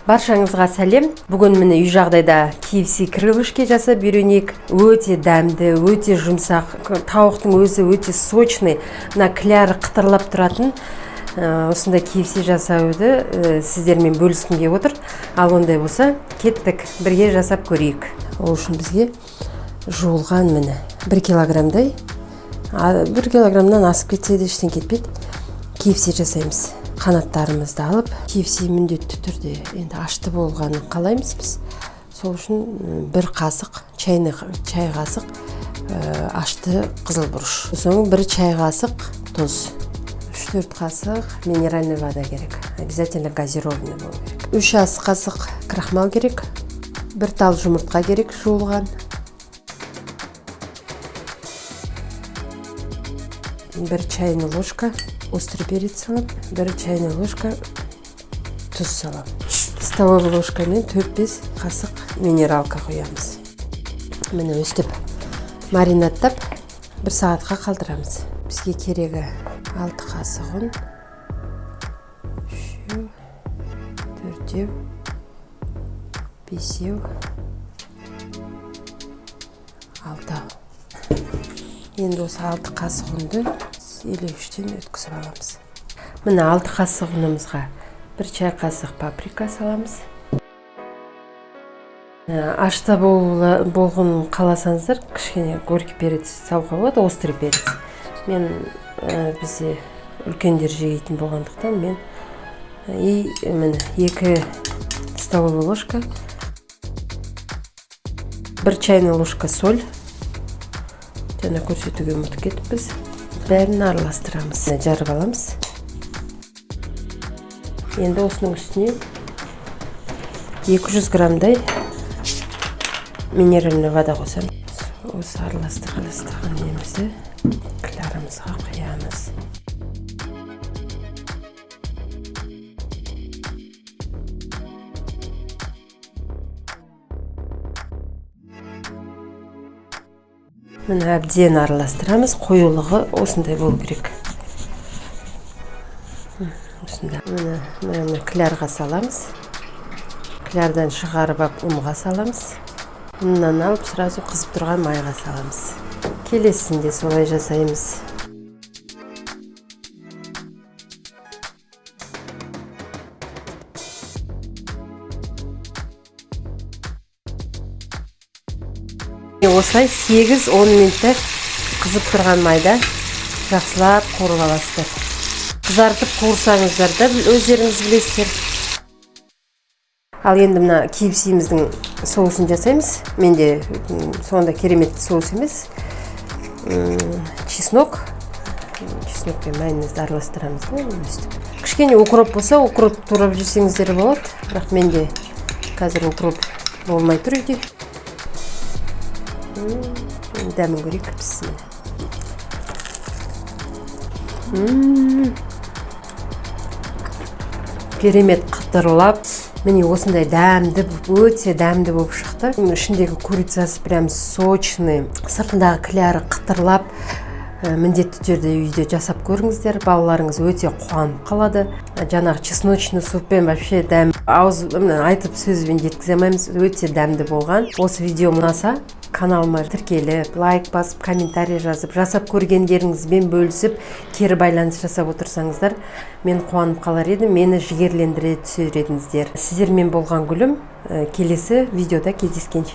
Баршаңызға сәлем. Бүгін міне үй жағдайда KFC крылышки жасап үйренейік. Өте дәмді, өте жұмсақ. Тауықтың өзі өте сочный. Мына кіләрі қытырлап тұратын. Осында KFC жасауды сіздермен бөліскім келіп отыр. Ал ондай болса, кеттік, бірге жасап көрейік. Ол үшін бізге жуылған міне 1 килограммдай. 1 килограммнан асып кетсе де ештен кетпейді. KFC жасаймыз. Қанаттарымызды алып, KFC міндетті түрде енді ашты болғанын қалаймыз біз. Сол үшін 1 қасық, чай қасық ашты қызылбұрыш. Соң 1 чай қасық тұз. 3-4 қасық минеральный вода керек. Обязательно газированный болу керек. 3 ас қасық крахмал керек. 1 тал жұмыртқа керек жуылған. 1 чайный ложка острый перец салам, 1 чайный ложка тұз салам. Столовый ложкамен 4-5 қасық минералка құямыз. Міне өстіп маринаттап 1 сағатқа қалдырамыз. Бізге керегі 6 қасық ұн, 3, 4, 5, 6. Енді осы 6 қасық ұнды елеуіштен өткізіп аламыз. Міне 6 қасық ұнымызға 1 чай қасық паприка саламыз. Ашта болғын қаласаңыздар, кішкене горький перец салуға болады, острый перец. Мен бізде үлкендер жейтін болғандықтан мен міне 2 столовый ложка, 1 чайный ложка соль. Жаңа көрсетуге ұмытып кетіппіз. Бәрін араластырамыз. Жарып аламыз. Енді осының үстіне 200 граммдай минеральный вода қосамыз. Осы араластырған немізді кіларымызға құямыз. Міне әбден араластырамыз. Қоюлығы осындай болу керек. Осында. Міне кіларға саламыз. Кілардан шығарып ұнға саламыз. Ұннан алып, сразу қызып тұрған майға саламыз. Келесінде солай жасаймыз. Осылай 8-10 минутта қызып тұрған майда жақсылап қуырып аласыздар. Қызартып қуырсаңыздар да өздеріңіз білесіздер. Ал енді мына KFC-міздің соусын жасаймыз. Менде сонда керемет соус емес. Чеснок пен майонезді араластырамыз. Кішкене укроп болса, укроп турап жесеңіздер болады. Бірақ менде қазір укроп болмай тұр үйде. Дәмін көрейік пісіне. Керемет қытырлап, міне осындай дәмді, өте дәмді болып шықты. Ішіндегі курицасы прям сочный, сыртындағы кіләрі қытырлап, міндетті түрде үйде жасап көріңіздер. Балаларыңыз өте қуанып қалады. Жаңағы чесночный суппен вообще дәм айтып сөзбен жеткізе алмаймыз. Өте дәмді болған. Осы видео ұнаса, каналыма тіркеліп, лайк басып, комментарий жазып, жасап көргендеріңізбен бөлісіп, кері байланыс жасап отырсаңыздар, мен қуанып қалар едім, мені жігерлендіре түсер едіңіздер. Сіздермен болған гүлім, келесі видеода кездескенше.